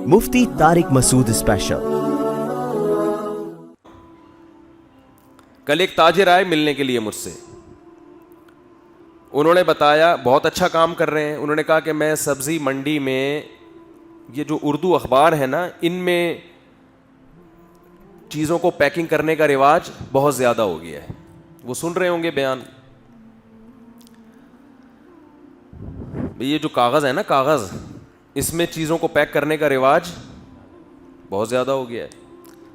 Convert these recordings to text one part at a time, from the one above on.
مفتی طارق مسعود special. کل ایک تاجر آئے ملنے کے لیے مجھ سے، انہوں نے بتایا بہت اچھا کام کر رہے ہیں. انہوں نے کہا کہ میں سبزی منڈی میں یہ جو اردو اخبار ہے نا، ان میں چیزوں کو پیکنگ کرنے کا رواج بہت زیادہ ہو گیا ہے. وہ سن رہے ہوں گے بیان. یہ جو کاغذ ہے نا، کاغذ، اس میں چیزوں کو پیک کرنے کا رواج بہت زیادہ ہو گیا ہے.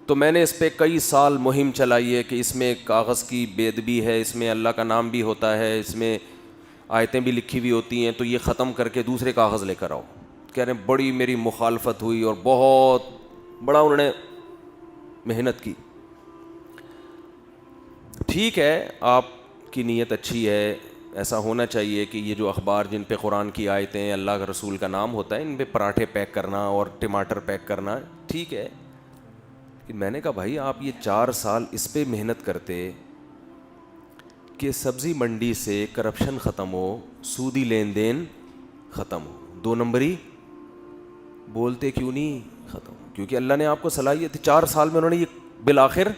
تو میں نے اس پہ کئی سال مہم چلائی ہے کہ اس میں کاغذ کی بے ادبی ہے، اس میں اللہ کا نام بھی ہوتا ہے، اس میں آیتیں بھی لکھی ہوئی ہوتی ہیں، تو یہ ختم کر کے دوسرے کاغذ لے کر آؤ. کہہ رہے ہیں بڑی میری مخالفت ہوئی اور بہت بڑا انہوں نے محنت کی. ٹھیک ہے، آپ کی نیت اچھی ہے، ایسا ہونا چاہیے کہ یہ جو اخبار جن پہ قرآن کی آیتیں، اللہ کے رسول کا نام ہوتا ہے، ان پہ پراٹھے پیک کرنا اور ٹماٹر پیک کرنا ٹھیک ہے. میں نے کہا بھائی آپ یہ 4 سال اس پہ محنت کرتے کہ سبزی منڈی سے کرپشن ختم ہو، سودی لین دین ختم ہو، 2 نمبری بولتے کیوں نہیں ختم ہو؟ کیونکہ اللہ نے آپ کو صلاحیت 4 سال میں انہوں نے یہ بالآخر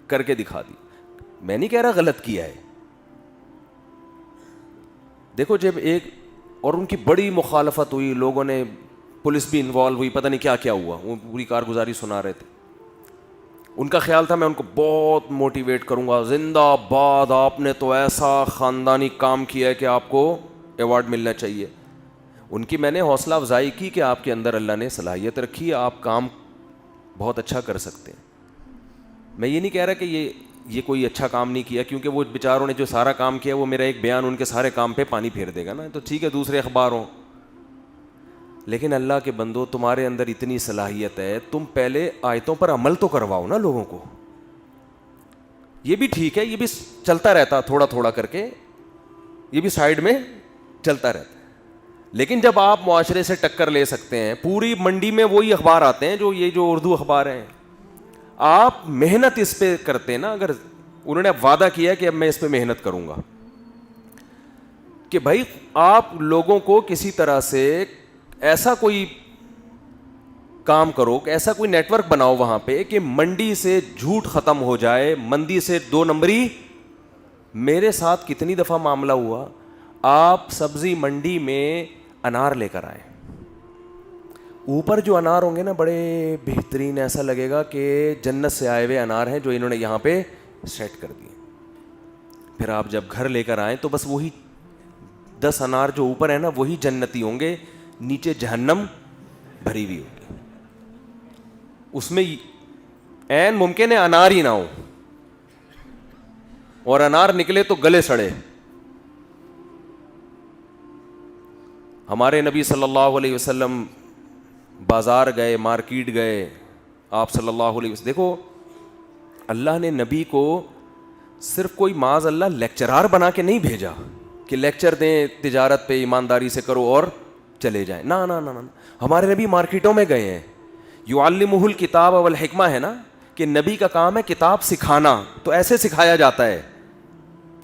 کر کے دکھا دی. میں نہیں کہہ رہا غلط کیا ہے. دیکھو جب ایک اور ان کی بڑی مخالفت ہوئی، لوگوں نے، پولیس بھی انوالو ہوئی، پتہ نہیں کیا کیا ہوا، وہ پوری کارگزاری سنا رہے تھے. ان کا خیال تھا میں ان کو بہت موٹیویٹ کروں گا، زندہ باد، آپ نے تو ایسا خاندانی کام کیا ہے کہ آپ کو ایوارڈ ملنا چاہیے. ان کی میں نے حوصلہ افزائی کی کہ آپ کے اندر اللہ نے صلاحیت رکھی ہے، آپ کام بہت اچھا کر سکتے ہیں. میں یہ نہیں کہہ رہا کہ یہ کوئی اچھا کام نہیں کیا، کیونکہ وہ بیچاروں نے جو سارا کام کیا وہ میرا ایک بیان ان کے سارے کام پہ پانی پھیر دے گا نا. تو ٹھیک ہے دوسرے اخبار ہوں، لیکن اللہ کے بندو تمہارے اندر اتنی صلاحیت ہے، تم پہلے آیتوں پر عمل تو کرواؤ نا لوگوں کو. یہ بھی ٹھیک ہے، یہ بھی چلتا رہتا تھوڑا تھوڑا کر کے، یہ بھی سائیڈ میں چلتا رہتا. لیکن جب آپ معاشرے سے ٹکر لے سکتے ہیں، پوری منڈی میں وہی اخبار آتے ہیں جو یہ جو اردو اخبار ہیں، آپ محنت اس پہ کرتے نا. اگر انہوں نے اب وعدہ کیا کہ اب میں اس پہ محنت کروں گا کہ بھائی آپ لوگوں کو کسی طرح سے ایسا کوئی کام کرو، ایسا کوئی نیٹ ورک بناؤ وہاں پہ کہ منڈی سے جھوٹ ختم ہو جائے، منڈی سے 2 نمبری. میرے ساتھ کتنی دفعہ معاملہ ہوا، آپ سبزی منڈی میں انار لے کر آئے، اوپر جو انار ہوں گے نا بڑے بہترین، ایسا لگے گا کہ جنت سے آئے ہوئے انار ہیں جو انہوں نے یہاں پہ سیٹ کر دیے. پھر آپ جب گھر لے کر آئیں تو بس وہی 10 انار جو اوپر ہیں نا وہی جنتی ہوں گے، نیچے جہنم بھری ہوئی ہوگی. اس میں عین ممکن ہے انار ہی نہ ہو، اور انار نکلے تو گلے سڑے. ہمارے نبی صلی اللہ علیہ وسلم بازار گئے، مارکیٹ گئے، آپ صلی اللہ علیہ وسلم، دیکھو اللہ نے نبی کو صرف کوئی معاذ اللہ لیکچرار بنا کے نہیں بھیجا کہ لیکچر دیں تجارت پہ، ایمانداری سے کرو اور چلے جائیں. نہ نہ نہ، ہمارے نبی مارکیٹوں میں گئے ہیں. یعلمہ الکتاب والحکمہ ہے نا، کہ نبی کا کام ہے کتاب سکھانا. تو ایسے سکھایا جاتا ہے،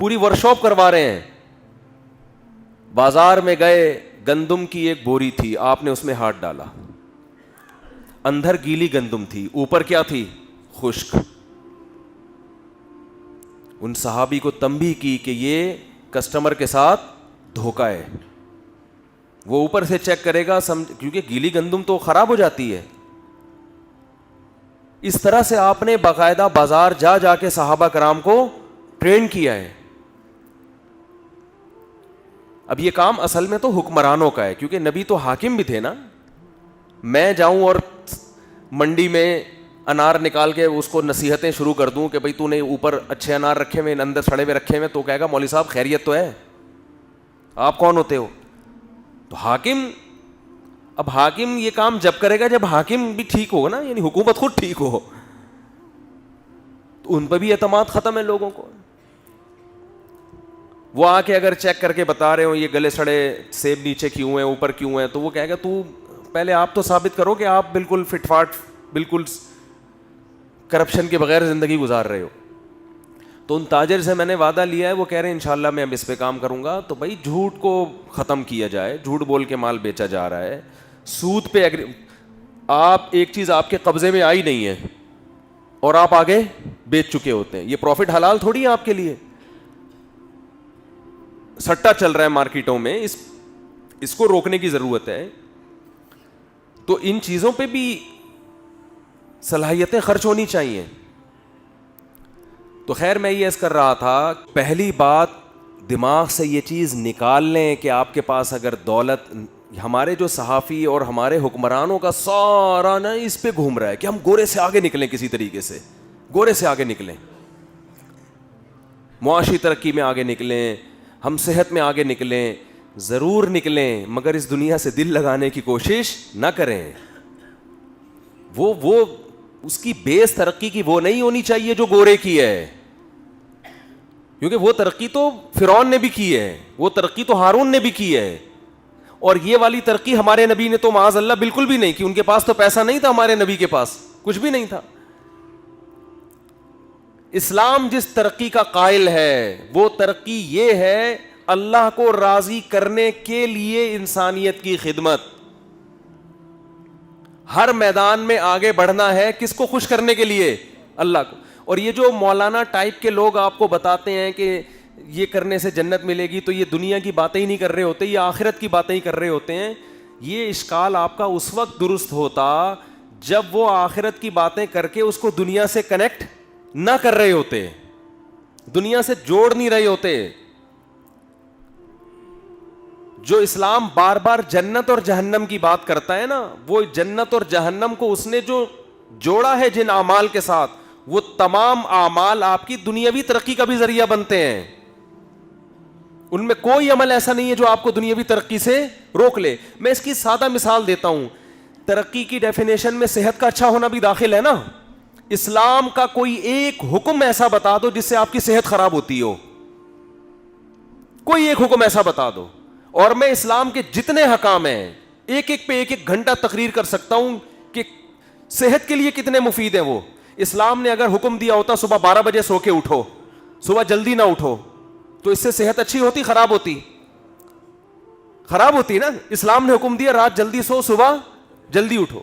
پوری ورکشاپ کروا رہے ہیں. بازار میں گئے، گندم کی ایک بوری تھی، آپ نے اس میں ہاتھ ڈالا، اندر گیلی گندم تھی، اوپر کیا تھی؟ خشک. ان صحابی کو تنبیہ کی کہ یہ کسٹمر کے ساتھ دھوکہ ہے. وہ اوپر سے چیک کرے گا، کیونکہ گیلی گندم تو خراب ہو جاتی ہے. اس طرح سے آپ نے باقاعدہ بازار جا جا کے صحابہ کرام کو ٹرین کیا ہے. اب یہ کام اصل میں تو حکمرانوں کا ہے، کیونکہ نبی تو حاکم بھی تھے نا. میں جاؤں اور منڈی میں انار نکال کے اس کو نصیحتیں شروع کر دوں کہ بھئی تو نے اوپر اچھے انار رکھے ہوئے، اندر سڑے ہوئے رکھے ہوئے، تو کہے گا مولوی صاحب خیریت تو ہے، آپ کون ہوتے ہو؟ تو حاکم، اب حاکم یہ کام جب کرے گا جب حاکم بھی ٹھیک ہوگا نا، یعنی حکومت خود ٹھیک ہو. تو ان پہ بھی اعتماد ختم ہے لوگوں کو. وہ آ کے اگر چیک کر کے بتا رہے ہو یہ گلے سڑے سیب نیچے کیوں ہیں، اوپر کیوں ہیں، تو وہ کہے گا تو پہلے آپ تو ثابت کرو کہ آپ بالکل فٹ فاٹ، بالکل کرپشن کے بغیر زندگی گزار رہے ہو. تو ان تاجر سے میں نے وعدہ لیا ہے، وہ کہہ رہے ہیں انشاءاللہ میں اب اس پہ کام کروں گا. تو بھائی جھوٹ کو ختم کیا جائے، جھوٹ بول کے مال بیچا جا رہا ہے، سود پہ آپ ایک چیز آپ کے قبضے میں آئی نہیں ہے اور آپ آگے بیچ چکے ہوتے ہیں, یہ پروفٹ حلال تھوڑی ہے آپ کے لیے. سٹا چل رہا ہے مارکیٹوں میں, اس کو روکنے کی ضرورت ہے. تو ان چیزوں پہ بھی صلاحیتیں خرچ ہونی چاہیے. تو خیر میں یہ عرض کر رہا تھا, پہلی بات دماغ سے یہ چیز نکال لیں کہ آپ کے پاس اگر دولت, ہمارے جو صحافی اور ہمارے حکمرانوں کا سارا نا اس پہ گھوم رہا ہے کہ ہم گورے سے آگے نکلیں, کسی طریقے سے گورے سے آگے نکلیں, معاشی ترقی میں آگے نکلیں, ہم صحت میں آگے نکلیں. ضرور نکلیں مگر اس دنیا سے دل لگانے کی کوشش نہ کریں. وہ اس کی بیس ترقی کی وہ نہیں ہونی چاہیے جو گورے کی ہے, کیونکہ وہ ترقی تو فرعون نے بھی کی ہے, وہ ترقی تو ہارون نے بھی کی ہے, اور یہ والی ترقی ہمارے نبی نے تو معاذ اللہ بالکل بھی نہیں کی. ان کے پاس تو پیسہ نہیں تھا, ہمارے نبی کے پاس کچھ بھی نہیں تھا. اسلام جس ترقی کا قائل ہے وہ ترقی یہ ہے اللہ کو راضی کرنے کے لیے انسانیت کی خدمت. ہر میدان میں آگے بڑھنا ہے, کس کو خوش کرنے کے لیے؟ اللہ کو. اور یہ جو مولانا ٹائپ کے لوگ آپ کو بتاتے ہیں کہ یہ کرنے سے جنت ملے گی, تو یہ دنیا کی باتیں ہی نہیں کر رہے ہوتے, یہ آخرت کی باتیں ہی کر رہے ہوتے ہیں. یہ اشکال آپ کا اس وقت درست ہوتا جب وہ آخرت کی باتیں کر کے اس کو دنیا سے کنیکٹ نہ کر رہے ہوتے, دنیا سے جوڑ نہیں رہے ہوتے. جو اسلام بار بار جنت اور جہنم کی بات کرتا ہے نا, وہ جنت اور جہنم کو اس نے جو جوڑا ہے جن اعمال کے ساتھ, وہ تمام اعمال آپ کی دنیاوی ترقی کا بھی ذریعہ بنتے ہیں. ان میں کوئی عمل ایسا نہیں ہے جو آپ کو دنیاوی ترقی سے روک لے. میں اس کی سادہ مثال دیتا ہوں. ترقی کی ڈیفینیشن میں صحت کا اچھا ہونا بھی داخل ہے نا. اسلام کا کوئی ایک حکم ایسا بتا دو جس سے آپ کی صحت خراب ہوتی ہو, کوئی ایک حکم ایسا بتا دو, اور میں اسلام کے جتنے حکام ہیں ایک ایک پہ ایک ایک گھنٹہ تقریر کر سکتا ہوں کہ صحت کے لیے کتنے مفید ہیں وہ. اسلام نے اگر حکم دیا ہوتا صبح 12 بجے سو کے اٹھو, صبح جلدی نہ اٹھو, تو اس سے صحت اچھی ہوتی خراب ہوتی؟ خراب ہوتی نا. اسلام نے حکم دیا رات جلدی سو, صبح جلدی اٹھو.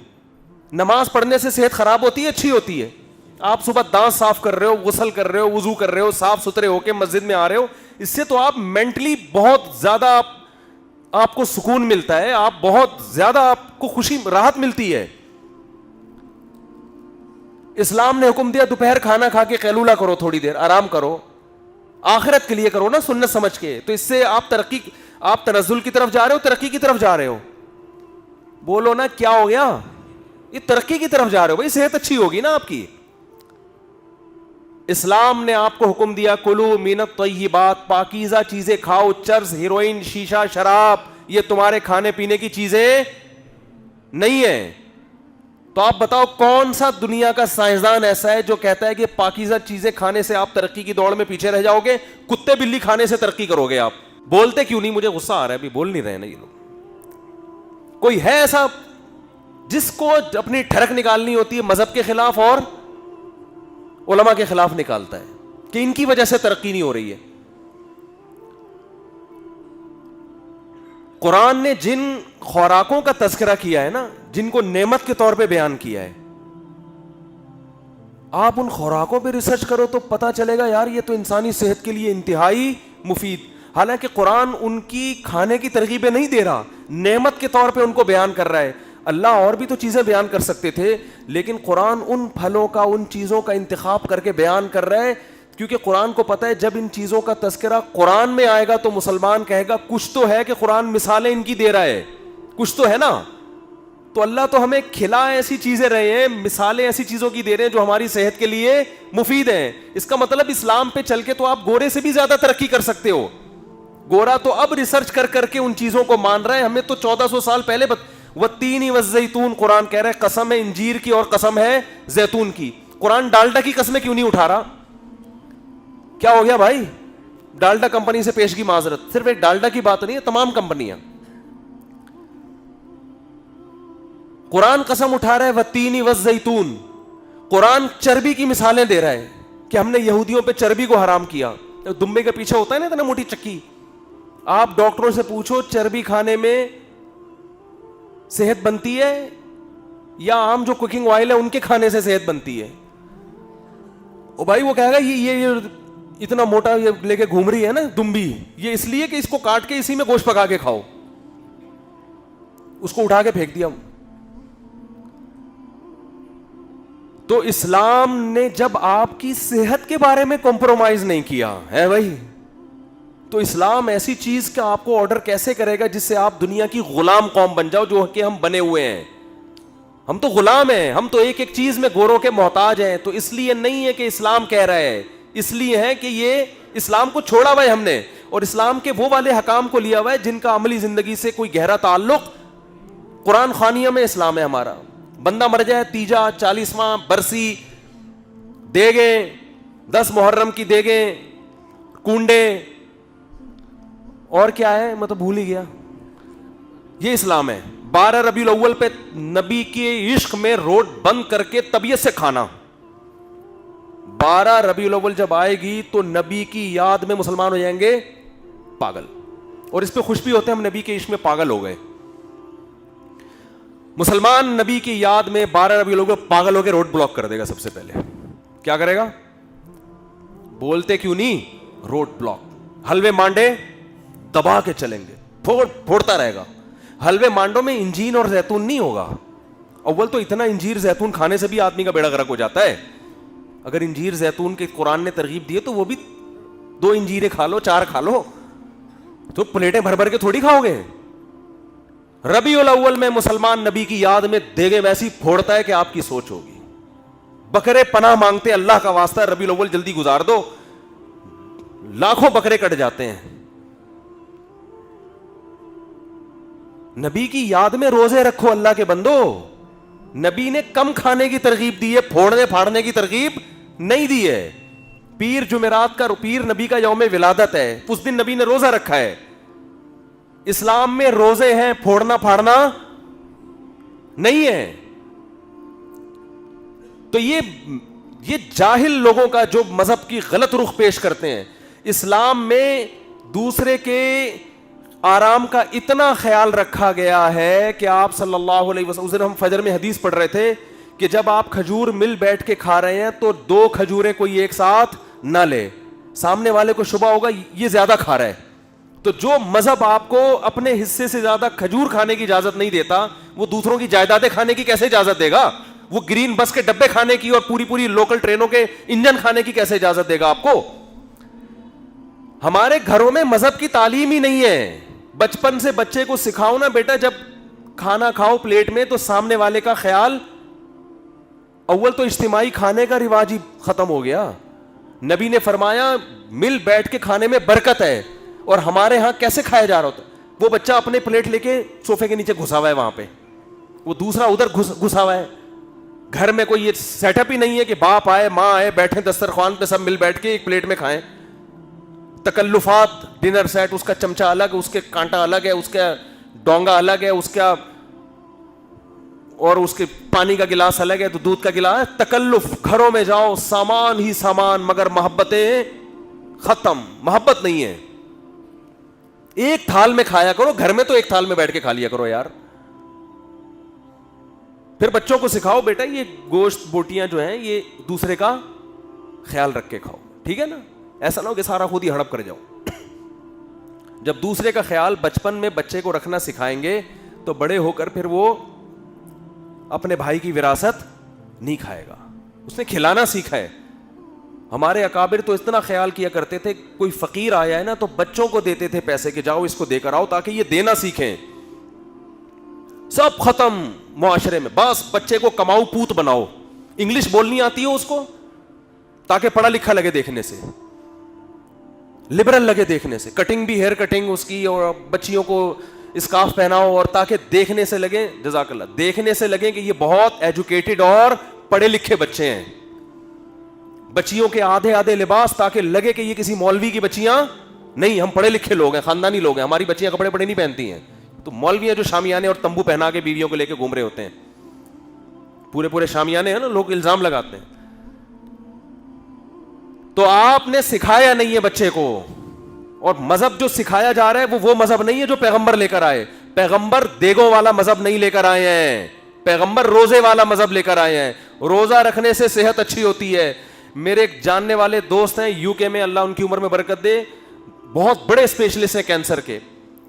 نماز پڑھنے سے صحت خراب ہوتی ہے اچھی ہوتی ہے؟ آپ صبح دانت صاف کر رہے ہو, غسل کر رہے ہو, وضو کر رہے ہو, صاف ستھرے ہو کے مسجد میں آ رہے ہو, اس سے تو آپ مینٹلی بہت زیادہ آپ کو سکون ملتا ہے, آپ بہت زیادہ آپ کو خوشی راحت ملتی ہے. اسلام نے حکم دیا دوپہر کھانا کھا کے قیلولہ کرو, تھوڑی دیر آرام کرو, آخرت کے لیے کرو نا, سنت سمجھ کے. تو اس سے آپ تنزل کی طرف جا رہے ہو, ترقی کی طرف جا رہے ہو. بولو نا کیا ہو گیا؟ یہ ترقی کی طرف جا رہے ہو بھائی, صحت اچھی ہوگی نا آپ کی. اسلام نے آپ کو حکم دیا کلو من الطیبات, پاکیزہ چیزیں کھاؤ. چرس, ہیروئن, شیشہ, شراب یہ تمہارے کھانے پینے کی چیزیں نہیں ہیں. تو آپ بتاؤ کون سا دنیا کا سائنسدان ایسا ہے جو کہتا ہے کہ پاکیزہ چیزیں کھانے سے آپ ترقی کی دوڑ میں پیچھے رہ جاؤ گے, کتے بلی کھانے سے ترقی کرو گے آپ؟ بولتے کیوں نہیں؟ مجھے غصہ آ رہا ہے, ابھی بول نہیں رہے نا یہ لوگ. کوئی ہے ایسا جس کو اپنی ٹھڑک نکالنی ہوتی ہے مذہب کے خلاف اور علماء کے خلاف نکالتا ہے کہ ان کی وجہ سے ترقی نہیں ہو رہی ہے؟ قرآن نے جن خوراکوں کا تذکرہ کیا ہے نا, جن کو نعمت کے طور پہ بیان کیا ہے, آپ ان خوراکوں پہ ریسرچ کرو تو پتا چلے گا یار یہ تو انسانی صحت کے لیے انتہائی مفید. حالانکہ قرآن ان کی کھانے کی ترغیبیں نہیں دے رہا, نعمت کے طور پہ ان کو بیان کر رہا ہے. اللہ اور بھی تو چیزیں بیان کر سکتے تھے, لیکن قرآن ان پھلوں کا, ان چیزوں کا انتخاب کر کے بیان کر رہا ہے, کیونکہ قرآن کو پتہ ہے جب ان چیزوں کا تذکرہ قرآن میں آئے گا تو مسلمان کہے گا کچھ تو ہے کہ قرآن مثالیں ان کی دے رہا ہے, کچھ تو ہے نا. تو اللہ تو ہمیں کھلا ایسی چیزیں رہے ہیں, مثالیں ایسی چیزوں کی دے رہے ہیں جو ہماری صحت کے لیے مفید ہیں. اس کا مطلب اسلام پہ چل کے تو آپ گورے سے بھی زیادہ ترقی کر سکتے ہو. گورا تو اب ریسرچ کر کر کے ان چیزوں کو مان رہا ہے, ہمیں تو 1400 سال پہلے والتین والزیتون قرآن کہہ رہا ہے, قسم ہے انجیر کی اور قسم ہے زیتون کی. قرآن ڈالڈا کی قسمیں کیوں نہیں اٹھا رہا؟ کیا ہو گیا بھائی؟ ڈالڈا کمپنی سے پیشگی معذرت, صرف ایک ڈالڈا کی بات نہیں ہے, تمام کمپنیاں. قرآن قسم اٹھا رہا ہے والتین والزیتون. قرآن چربی کی مثالیں دے رہا ہے کہ ہم نے یہودیوں پہ چربی کو حرام کیا. دمبے کے پیچھے ہوتا ہے نا اتنا موٹی چکی, آپ ڈاکٹروں سے پوچھو چربی کھانے میں صحت بنتی ہے؟ یا عام جو کوکنگ آئل ہے ان کے کھانے سے صحت بنتی ہے؟ او بھائی وہ کہے گا یہ اتنا موٹا یہ لے کے گھوم رہی ہے نا دمبی، یہ اس لیے کہ اس کو کاٹ کے اسی میں گوشت پکا کے کھاؤ. اس کو اٹھا کے پھینک دیا. تو اسلام نے جب آپ کی صحت کے بارے میں کمپرومائز نہیں کیا ہے بھائی، تو اسلام ایسی چیز کا آپ کو آرڈر کیسے کرے گا جس سے آپ دنیا کی غلام قوم بن جاؤ جو کہ ہم بنے ہوئے ہیں. ہم تو غلام ہیں، ہم تو ایک ایک چیز میں گوروں کے محتاج ہیں. تو اس لیے نہیں ہے کہ اسلام کہہ رہا ہے، اس لیے ہے کہ یہ اسلام کو چھوڑا ہوا ہے ہم نے، اور اسلام کے وہ والے حکام کو لیا ہوا ہے جن کا عملی زندگی سے کوئی گہرا تعلق. قرآن خوانیہ میں اسلام ہے ہمارا. بندہ مر جائے، تیجا، 40واں برسی، دیگیں، 10 محرم کی دیگیں، کنڈے، اور کیا ہے میں تو بھول ہی گیا. یہ اسلام ہے. 12 ربیع الاول پہ نبی کے عشق میں روڈ بند کر کے طبیعت سے کھانا. 12 ربیع الاول جب آئے گی تو نبی کی یاد میں مسلمان ہو جائیں گے پاگل، اور اس پہ خوش بھی ہوتے ہیں ہم نبی کے عشق میں پاگل ہو گئے. مسلمان نبی کی یاد میں 12 ربیع الاول پاگل ہو کے روڈ بلاک کر دے گا. سب سے پہلے کیا کرے گا؟ بولتے کیوں نہیں؟ Road block. حلوے مانڈے دبا کے چلیں گے، پھوڑتا رہے گا. حلوے مانڈوں میں انجیر اور زیتون نہیں ہوگا. اول تو اتنا انجیر زیتون کھانے سے بھی آدمی کا بیڑا غرق ہو جاتا ہے. اگر انجیر زیتون کے قرآن نے ترغیب دی ہے تو وہ بھی 2 انجیریں کھا لو، 4 کھا لو، تو پلیٹیں بھر بھر کے تھوڑی کھاؤ گے. ربیع الاول میں مسلمان نبی کی یاد میں دیگے ویسی پھوڑتا ہے کہ آپ کی سوچ ہوگی. بکرے پناہ مانگتے اللہ کا واسطہ ربیع الاول جلدی گزار دو. لاکھوں بکرے کٹ جاتے ہیں. نبی کی یاد میں روزے رکھو اللہ کے بندو. نبی نے کم کھانے کی ترغیب دی ہے، پھوڑنے پھاڑنے کی ترغیب نہیں دی ہے. پیر جمعرات کا، پیر نبی کا یوم ولادت ہے، اس دن نبی نے روزہ رکھا ہے. اسلام میں روزے ہیں، پھوڑنا پھاڑنا نہیں ہے. تو یہ جاہل لوگوں کا جو مذہب کی غلط رخ پیش کرتے ہیں. اسلام میں دوسرے کے آرام کا اتنا خیال رکھا گیا ہے کہ آپ صلی اللہ علیہ وسلم، اس دن ہم فجر میں حدیث پڑھ رہے تھے کہ جب آپ کھجور مل بیٹھ کے کھا رہے ہیں تو 2 کھجوریں کوئی ایک ساتھ نہ لے. سامنے والے کو شبہ ہوگا یہ زیادہ کھا رہا ہے. تو جو مذہب آپ کو اپنے حصے سے زیادہ کھجور کھانے کی اجازت نہیں دیتا، وہ دوسروں کی جائیدادیں کھانے کی کیسے اجازت دے گا؟ وہ گرین بس کے ڈبے کھانے کی اور پوری لوکل ٹرینوں کے انجن کھانے کی کیسے اجازت دے گا آپ کو؟ ہمارے گھروں میں مذہب کی تعلیم ہی نہیں ہے. بچپن سے بچے کو سکھاؤ نا بیٹا، جب کھانا کھاؤ پلیٹ میں تو سامنے والے کا خیال. اول تو اجتماعی کھانے کا رواج ہی ختم ہو گیا. نبی نے فرمایا مل بیٹھ کے کھانے میں برکت ہے. اور ہمارے ہاں کیسے کھایا جا رہا ہوتا؟ وہ بچہ اپنے پلیٹ لے کے صوفے کے نیچے گھسا ہوا ہے، وہاں پہ وہ دوسرا ادھر گھسا ہوا ہے. گھر میں کوئی یہ سیٹ اپ ہی نہیں ہے کہ باپ آئے ماں آئے بیٹھے دسترخوان پہ سب مل بیٹھ کے ایک پلیٹ میں کھائیں. تکلفات، ڈنر سیٹ، اس کا چمچہ الگ، اس کے کانٹا الگ ہے، اس کا ڈونگا الگ ہے، اس کا اور اس کے پانی کا گلاس الگ ہے، تو دودھ کا گلاس. تکلف. گھروں میں جاؤ سامان ہی سامان، مگر محبتیں ختم. محبت نہیں ہے. ایک تھال میں کھایا کرو، گھر میں تو ایک تھال میں بیٹھ کے کھا لیا کرو یار. پھر بچوں کو سکھاؤ بیٹا یہ گوشت بوٹیاں جو ہیں یہ دوسرے کا خیال رکھ کے کھاؤ، ٹھیک ہے نا؟ ایسا نہ ہو کہ سارا خود ہی ہڑپ کر جاؤ. جب دوسرے کا خیال بچپن میں بچے کو رکھنا سکھائیں گے تو بڑے ہو کر پھر وہ اپنے بھائی کی وراثت نہیں کھائے گا. اس نے کھلانا سیکھا ہے. ہمارے اکابر تو اتنا خیال کیا کرتے تھے، کوئی فقیر آیا ہے نا تو بچوں کو دیتے تھے پیسے کہ جاؤ اس کو دے کر آؤ تاکہ یہ دینا سیکھیں. سب ختم معاشرے میں. بس بچے کو کماؤ پوت بناؤ. انگلش بولنی آتی ہے اس کو تاکہ پڑھا لکھا لگے دیکھنے سے، لبرل لگے دیکھنے سے. کٹنگ بھی ہیئر کٹنگ اس کی، اور بچیوں کو اسکارف پہناؤ اور تاکہ دیکھنے سے لگے، جزاک اللہ، دیکھنے سے لگے کہ یہ بہت ایجوکیٹڈ اور پڑھے لکھے بچے ہیں. بچیوں کے آدھے لباس تاکہ لگے کہ یہ کسی مولوی کی بچیاں نہیں، ہم پڑھے لکھے لوگ ہیں، خاندانی لوگ ہیں. ہماری بچیاں کپڑے بڑے نہیں پہنتی ہیں. تو مولویاں جو شامیانے اور تمبو پہنا کے بیویوں کو لے کے گھوم رہے ہوتے ہیں، پورے شامیانے ہیں نا، لوگ الزام لگاتے ہیں. تو آپ نے سکھایا نہیں ہے بچے کو. اور مذہب جو سکھایا جا رہا ہے وہ مذہب نہیں ہے جو پیغمبر لے کر آئے. پیغمبر دیگوں والا مذہب نہیں لے کر آئے ہیں. پیغمبر روزے والا مذہب لے کر آئے ہیں, روزہ رکھنے سے صحت اچھی ہوتی ہے. میرے ایک جاننے والے دوست ہیں یو کے میں, اللہ ان کی عمر میں برکت دے, بہت بڑے اسپیشلسٹ ہیں کینسر کے.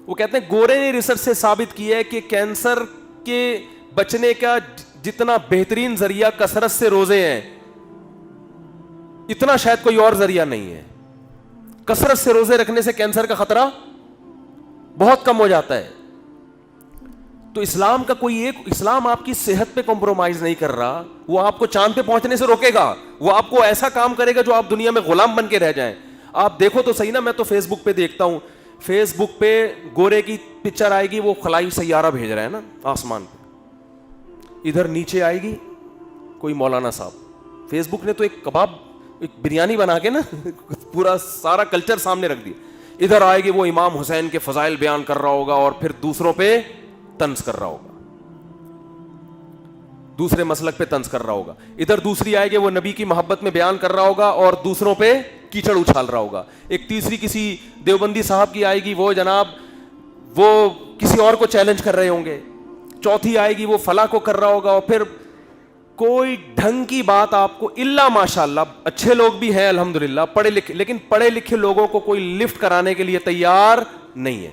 وہ کہتے ہیں گورے نے ریسرچ سے ثابت کیا ہے کہ کینسر کے بچنے کا جتنا بہترین ذریعہ کثرت سے روزے ہیں, اتنا شاید کوئی اور ذریعہ نہیں ہے. کثرت سے روزے رکھنے سے کینسر کا خطرہ بہت کم ہو جاتا ہے. تو اسلام کا کوئی ایک, اسلام آپ کی صحت پہ کمپرومائز نہیں کر رہا, وہ آپ کو چاند پہ پہنچنے سے روکے گا, وہ آپ کو ایسا کام کرے گا جو آپ دنیا میں غلام بن کے رہ جائیں. آپ دیکھو تو صحیح نا, میں تو فیس بک پہ دیکھتا ہوں, فیس بک پہ گورے کی پکچر آئے گی, وہ خلائی سیارہ بھیج رہا ہے نا آسمان پہ, ادھر نیچے آئے گی کوئی مولانا صاحب, فیس بک نے تو ایک کباب, ایک بریانی بنا کے نا پورا سارا کلچر سامنے رکھ دیا. ادھر آئے گی وہ امام حسین کے فضائل بیان کر رہا ہوگا اور پھر دوسروں پہ طنز کر رہا ہوگا, دوسرے مسلک پہ طنز کر رہا ہوگا. ادھر دوسری آئے گی وہ نبی کی محبت میں بیان کر رہا ہوگا اور دوسروں پہ کیچڑ اچھال رہا ہوگا. ایک تیسری کسی دیوبندی صاحب کی آئے گی, وہ جناب وہ کسی اور کو چیلنج کر رہے ہوں گے. چوتھی آئے گی وہ فلاں کو کر رہا ہوگا. اور پھر کوئی ڈھنگ کی بات آپ کو, الا ماشاء اللہ اچھے لوگ بھی ہیں الحمدللہ پڑھے لکھے, لیکن پڑھے لکھے لوگوں کو کوئی لفٹ کرانے کے لیے تیار نہیں ہے.